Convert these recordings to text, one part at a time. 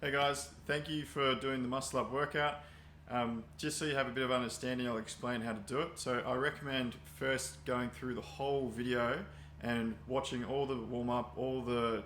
Hey guys, thank you for doing the muscle up workout. Just so you have a bit of understanding, I'll explain how to do it. So I recommend first going through the whole video and watching all the warm up, all the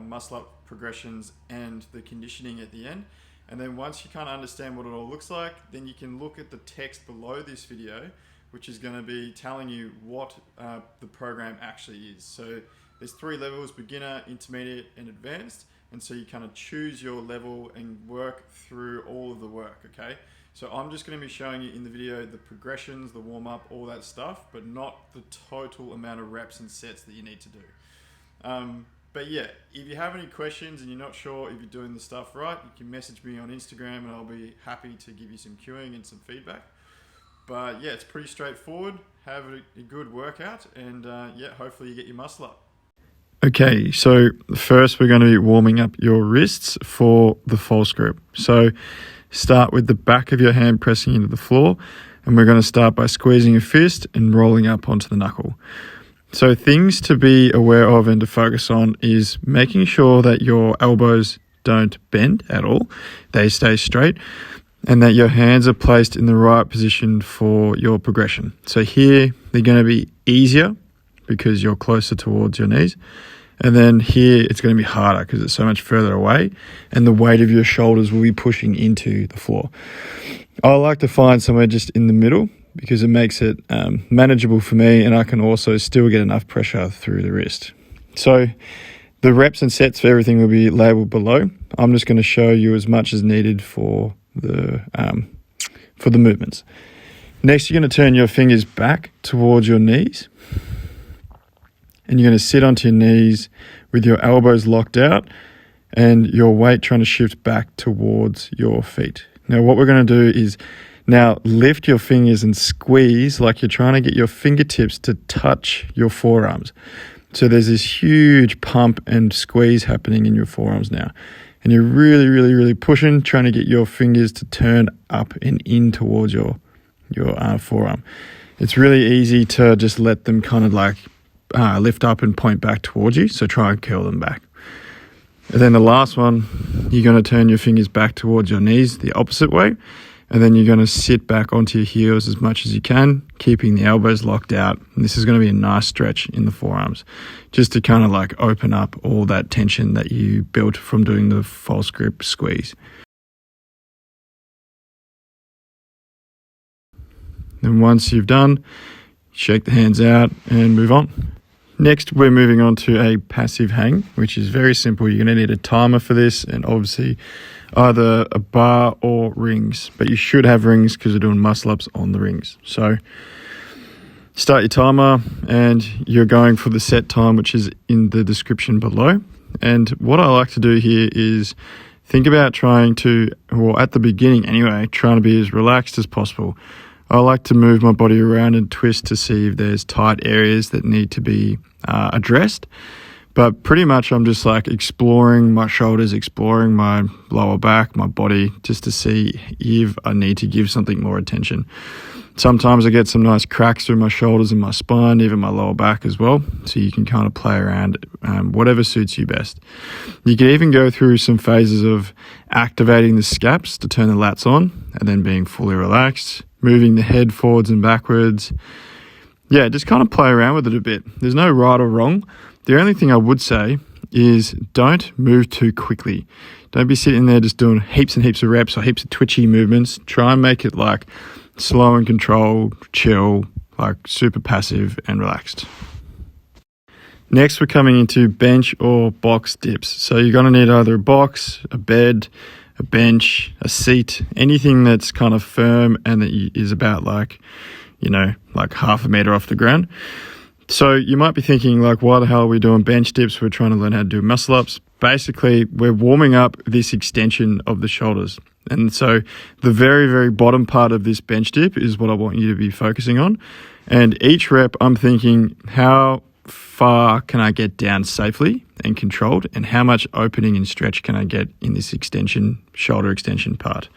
muscle up progressions and the conditioning at the end. And then once you kind of understand what it all looks like, then you can look at the text below this video, which is going to be telling you what the program actually is. So there's 3 levels: beginner, intermediate, and advanced. And so you kind of choose your level and work through all of the work, okay? So I'm just going to be showing you in the video the progressions, the warm up, all that stuff, but not the total amount of reps and sets that you need to do. But yeah, if you have any questions and you're not sure if you're doing the stuff right, you can message me on Instagram and I'll be happy to give you some cueing and some feedback. But yeah, it's pretty straightforward. Have a good workout and yeah, hopefully you get your muscle up. Okay, so first we're going to be warming up your wrists for the false grip. So start with the back of your hand pressing into the floor, and we're going to start by squeezing a fist and rolling up onto the knuckle. So things to be aware of and to focus on is making sure that your elbows don't bend at all, they stay straight, and that your hands are placed in the right position for your progression. So here they're going to be easier because you're closer towards your knees. And then here it's going to be harder because it's so much further away and the weight of your shoulders will be pushing into the floor. I like to find somewhere just in the middle because it makes it manageable for me, and I can also still get enough pressure through the wrist. So the reps and sets for everything will be labeled below. I'm just going to show you as much as needed for the movements. Next, you're going to turn your fingers back towards your knees. And you're going to sit onto your knees with your elbows locked out and your weight trying to shift back towards your feet. Now, what we're going to do is now lift your fingers and squeeze like you're trying to get your fingertips to touch your forearms. So there's this huge pump and squeeze happening in your forearms now. And you're really, really, really pushing, trying to get your fingers to turn up and in towards your forearm. It's really easy to just let them kind of like lift up and point back towards you, so try and curl them back. And then the last one, you're going to turn your fingers back towards your knees the opposite way, and then you're going to sit back onto your heels as much as you can, keeping the elbows locked out. And this is going to be a nice stretch in the forearms, just to kind of like open up all that tension that you built from doing the false grip squeeze. Then once you've done, shake the hands out and move on. Next, we're moving on to a passive hang, which is very simple. You're going to need a timer for this and obviously either a bar or rings, but you should have rings because we're doing muscle ups on the rings. So start your timer and you're going for the set time, which is in the description below. And what I like to do here is think about trying to, or at the beginning anyway, trying to be as relaxed as possible. I like to move my body around and twist to see if there's tight areas that need to be addressed. But pretty much I'm just like exploring my shoulders, exploring my lower back, my body, just to see if I need to give something more attention. Sometimes I get some nice cracks through my shoulders and my spine, even my lower back as well. So you can kind of play around whatever suits you best. You can even go through some phases of activating the scaps to turn the lats on and then being fully relaxed, moving the head forwards and backwards. Yeah, just kind of play around with it a bit. There's no right or wrong. The only thing I would say is don't move too quickly. Don't be sitting there just doing heaps and heaps of reps or heaps of twitchy movements. Try and make it like slow and controlled, chill, like super passive and relaxed. Next, we're coming into bench or box dips. So you're going to need either a box, a bed, a bench, a seat, anything that's kind of firm and that is about like half a meter off the ground. So you might be thinking like, why the hell are we doing bench dips? We're trying to learn how to do muscle ups. Basically, we're warming up this extension of the shoulders. And so the very, very bottom part of this bench dip is what I want you to be focusing on. And each rep, I'm thinking, how far can I get down safely and controlled, and how much opening and stretch can I get in this extension, shoulder extension part?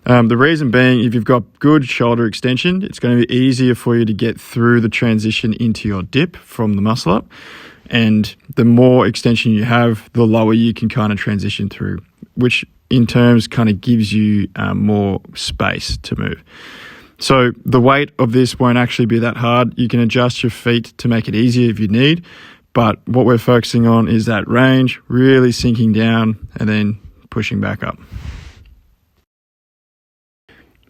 The reason being, if you've got good shoulder extension, it's going to be easier for you to get through the transition into your dip from the muscle up. And the more extension you have, the lower you can kind of transition through. which in terms kind of gives you more space to move. So the weight of this won't actually be that hard. You can adjust your feet to make it easier if you need, but what we're focusing on is that range, really sinking down and then pushing back up.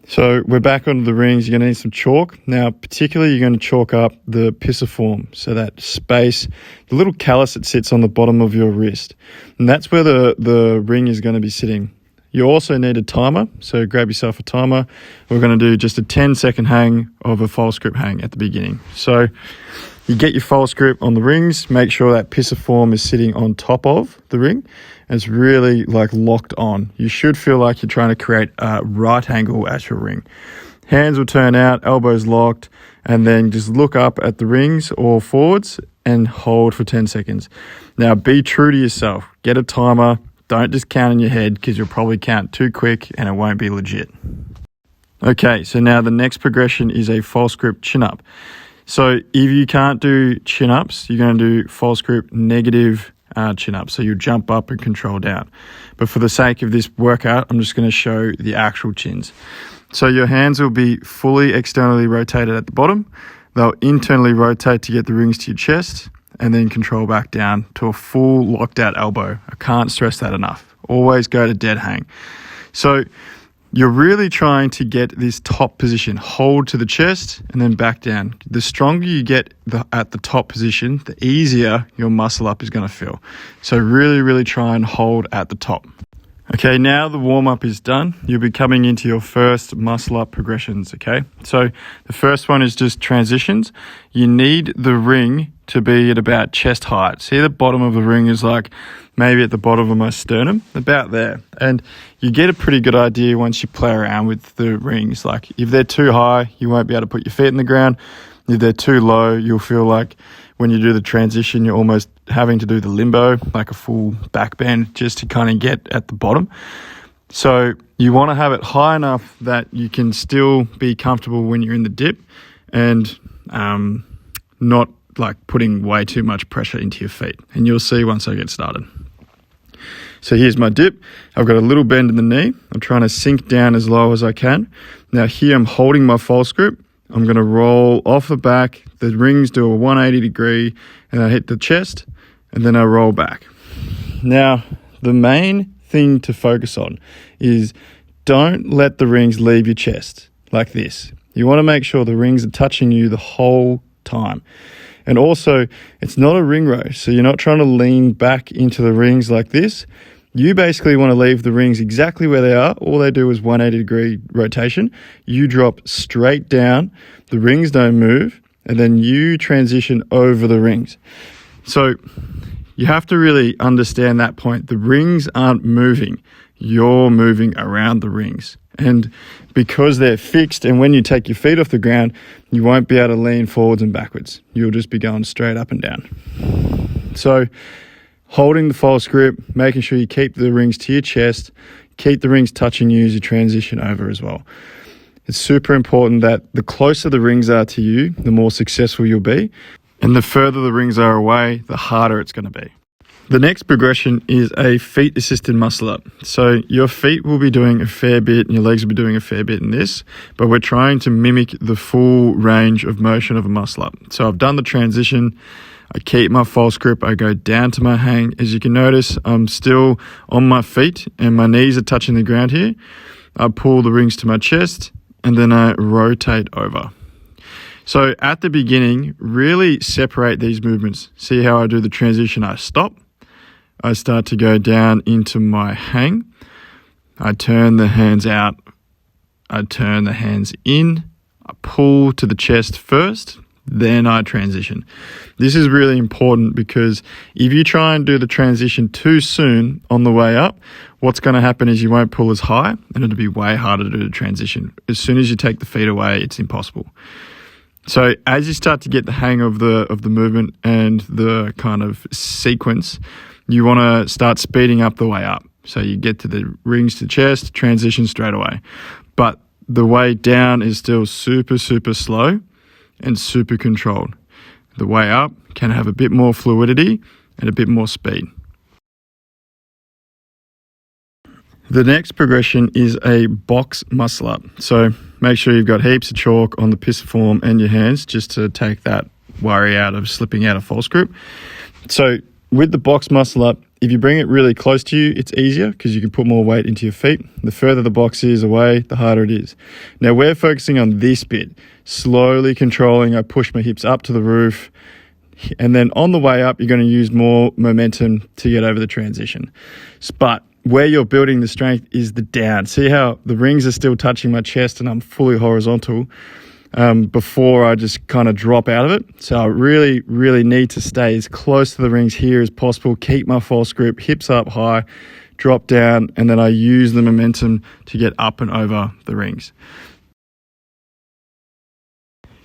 So we're back onto the rings. You're going to need some chalk. Now, particularly, you're going to chalk up the pisiform, so that space, the little callus that sits on the bottom of your wrist. And that's where the ring is going to be sitting. You also need a timer, so grab yourself a timer. We're going to do just a 10-second hang of a false grip hang at the beginning. So you get your false grip on the rings, make sure that pisiform is sitting on top of the ring. It's really like locked on. You should feel like you're trying to create a right angle at your ring. Hands will turn out, elbows locked, and then just look up at the rings or forwards and hold for 10 seconds. Now be true to yourself. Get a timer. Don't just count in your head because you'll probably count too quick and it won't be legit. Okay, so now the next progression is a false grip chin up. So if you can't do chin ups, you're going to do false grip negative chin up. So you jump up and control down. But for the sake of this workout, I'm just going to show the actual chins. So your hands will be fully externally rotated at the bottom. They'll internally rotate to get the rings to your chest and then control back down to a full locked out elbow. I can't stress that enough. Always go to dead hang. So you're really trying to get this top position, hold to the chest and then back down. The stronger you get at the top position, the easier your muscle up is going to feel. So really, really try and hold at the top. Okay, now the warm-up is done. You'll be coming into your first muscle-up progressions, okay? So the first one is just transitions. You need the ring to be at about chest height. See, the bottom of the ring is like maybe at the bottom of my sternum, about there. And you get a pretty good idea once you play around with the rings. Like if they're too high, you won't be able to put your feet in the ground. If they're too low, you'll feel like when you do the transition, you're almost having to do the limbo, like a full back bend, just to kind of get at the bottom. So you want to have it high enough that you can still be comfortable when you're in the dip and not like putting way too much pressure into your feet. And you'll see once I get started. So here's my dip. I've got a little bend in the knee. I'm trying to sink down as low as I can. Now here I'm holding my false grip. I'm going to roll off the back. The rings do a 180 degree and I hit the chest and then I roll back. Now, the main thing to focus on is don't let the rings leave your chest like this. You want to make sure the rings are touching you the whole time. And also, it's not a ring row, so you're not trying to lean back into the rings like this. You basically want to leave the rings exactly where they are. All they do is 180 degree rotation. You drop straight down, the rings don't move, and then you transition over the rings. So you have to really understand that point. The rings aren't moving. You're moving around the rings. And because they're fixed, and when you take your feet off the ground, you won't be able to lean forwards and backwards. You'll just be going straight up and down. So holding the false grip, making sure you keep the rings to your chest, keep the rings touching you as you transition over as well. It's super important that the closer the rings are to you, the more successful you'll be. And the further the rings are away, the harder it's going to be. The next progression is a feet-assisted muscle-up. So your feet will be doing a fair bit and your legs will be doing a fair bit in this, but we're trying to mimic the full range of motion of a muscle-up. So I've done the transition. I keep my false grip. I go down to my hang. As you can notice, I'm still on my feet and my knees are touching the ground here. I pull the rings to my chest and then I rotate over. So at the beginning, really separate these movements. See how I do the transition? I stop. I start to go down into my hang. I turn the hands out. I turn the hands in. I pull to the chest first, then I transition. This is really important because if you try and do the transition too soon on the way up, what's going to happen is you won't pull as high and it'll be way harder to do the transition. As soon as you take the feet away, it's impossible. So as you start to get the hang of the movement and the kind of sequence, you want to start speeding up the way up. So you get to the rings to chest, transition straight away. But the way down is still super, super slow and super controlled. The way up can have a bit more fluidity and a bit more speed. The next progression is a box muscle up. So make sure you've got heaps of chalk on the pisiform and your hands just to take that worry out of slipping out of false grip. So with the box muscle up, if you bring it really close to you, it's easier because you can put more weight into your feet. The further the box is away, the harder it is. Now we're focusing on this bit, slowly controlling. I push my hips up to the roof, and then on the way up, you're going to use more momentum to get over the transition. But where you're building the strength is the down. See how the rings are still touching my chest and I'm fully horizontal before I just kind of drop out of it. So I really, really need to stay as close to the rings here as possible, keep my false grip, hips up high, drop down, and then I use the momentum to get up and over the rings.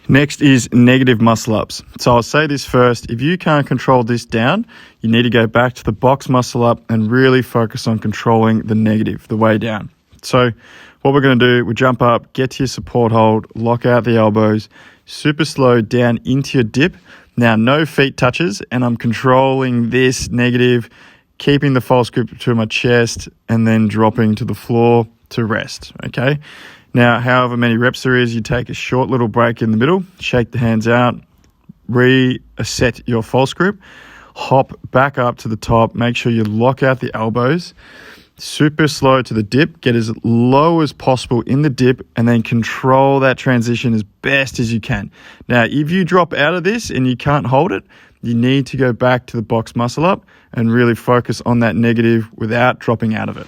Next is negative muscle ups. So I'll say this first, if you can't control this down, you need to go back to the box muscle up and really focus on controlling the negative, the way down. So what we're going to do, we jump up, get to your support hold, lock out the elbows, super slow down into your dip. Now no feet touches, and I'm controlling this negative, keeping the false grip to my chest, and then dropping to the floor to rest, okay? Now, however many reps there is, you take a short little break in the middle, shake the hands out, reset your false grip, hop back up to the top, make sure you lock out the elbows, super slow to the dip, get as low as possible in the dip, and then control that transition as best as you can. Now, if you drop out of this and you can't hold it, you need to go back to the box muscle up and really focus on that negative without dropping out of it.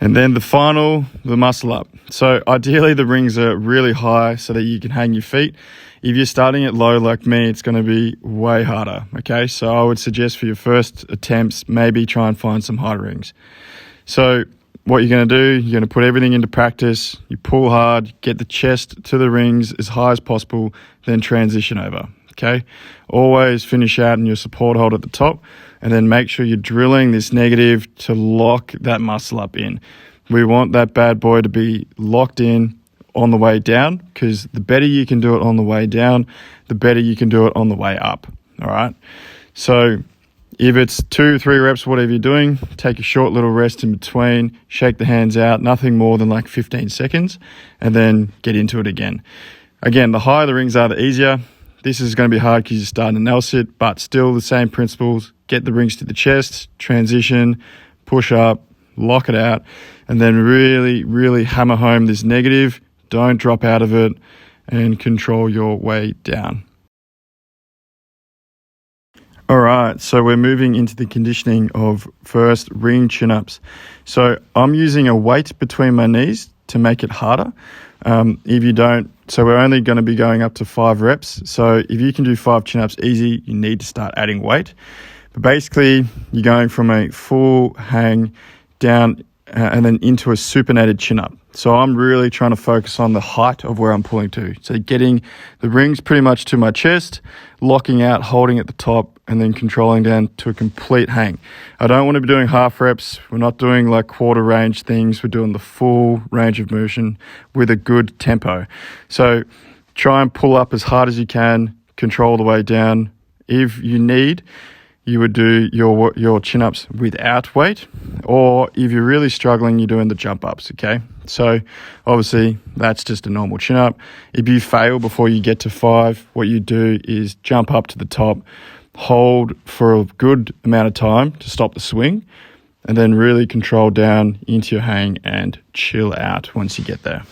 And then the muscle up. So ideally the rings are really high so that you can hang your feet. If you're starting it low like me, it's going to be way harder, okay? So I would suggest for your first attempts, maybe try and find some high rings. So what you're going to do, you're going to put everything into practice. You pull hard, get the chest to the rings as high as possible, then transition over, okay? Always finish out in your support hold at the top, and then make sure you're drilling this negative to lock that muscle up in. We want that bad boy to be locked in on the way down, because the better you can do it on the way down, the better you can do it on the way up, all right? So if it's 2-3 reps, whatever you're doing, take a short little rest in between, shake the hands out, nothing more than like 15 seconds, and then get into it again. Again, the higher the rings are, the easier. This is going to be hard because you're starting to nail sit, but still the same principles. Get the rings to the chest, transition, push up, lock it out, and then really, really hammer home this negative. Don't drop out of it, and control your way down. All right, so we're moving into the conditioning of first ring chin-ups. So I'm using a weight between my knees to make it harder. If you don't, so we're only going to be going up to 5 reps. So if you can do 5 chin-ups easy, you need to start adding weight. But basically, you're going from a full hang down and then into a supinated chin-up. So I'm really trying to focus on the height of where I'm pulling to. So getting the rings pretty much to my chest, locking out, holding at the top, and then controlling down to a complete hang. I don't want to be doing half reps. We're not doing like quarter range things. We're doing the full range of motion with a good tempo. So try and pull up as hard as you can, control the way down. If you need, you would do your chin-ups without weight, or if you're really struggling, you're doing the jump-ups, okay? So obviously, that's just a normal chin-up. If you fail before you get to 5, what you do is jump up to the top, hold for a good amount of time to stop the swing, and then really control down into your hang and chill out once you get there.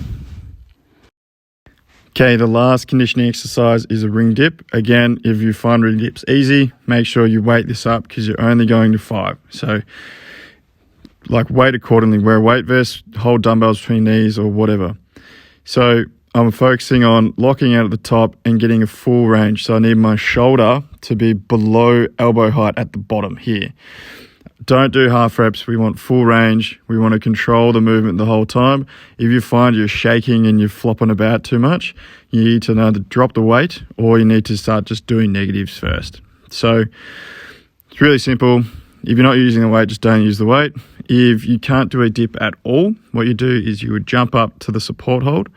Okay, the last conditioning exercise is a ring dip. Again, if you find ring dips easy, make sure you weight this up because you're only going to 5. So, like, weight accordingly. Wear a weight vest, hold dumbbells between knees or whatever. So, I'm focusing on locking out at the top and getting a full range. So, I need my shoulder to be below elbow height at the bottom here. Don't do half reps. We want full range. We want to control the movement the whole time. If you find you're shaking and you're flopping about too much, you need to either drop the weight or you need to start just doing negatives first. So it's really simple. If you're not using the weight, just don't use the weight. If you can't do a dip at all, what you do is you would jump up to the support hold,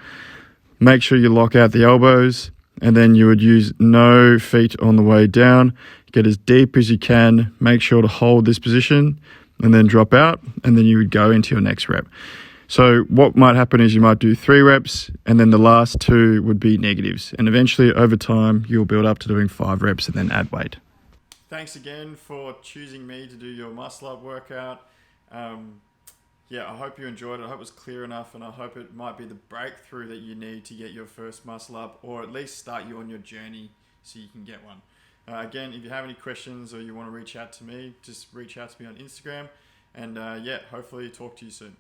make sure you lock out the elbows, and then you would use no feet on the way down. Get as deep as you can, make sure to hold this position, and then drop out, and then you would go into your next rep. So what might happen is you might do 3 reps, and then the last 2 would be negatives. And eventually, over time, you'll build up to doing 5 reps and then add weight. Thanks again for choosing me to do your muscle up workout. Yeah, I hope you enjoyed it. I hope it was clear enough, and I hope it might be the breakthrough that you need to get your first muscle up, or at least start you on your journey so you can get one. Again, if you have any questions or you want to reach out to me, just reach out to me on Instagram, and yeah, hopefully talk to you soon.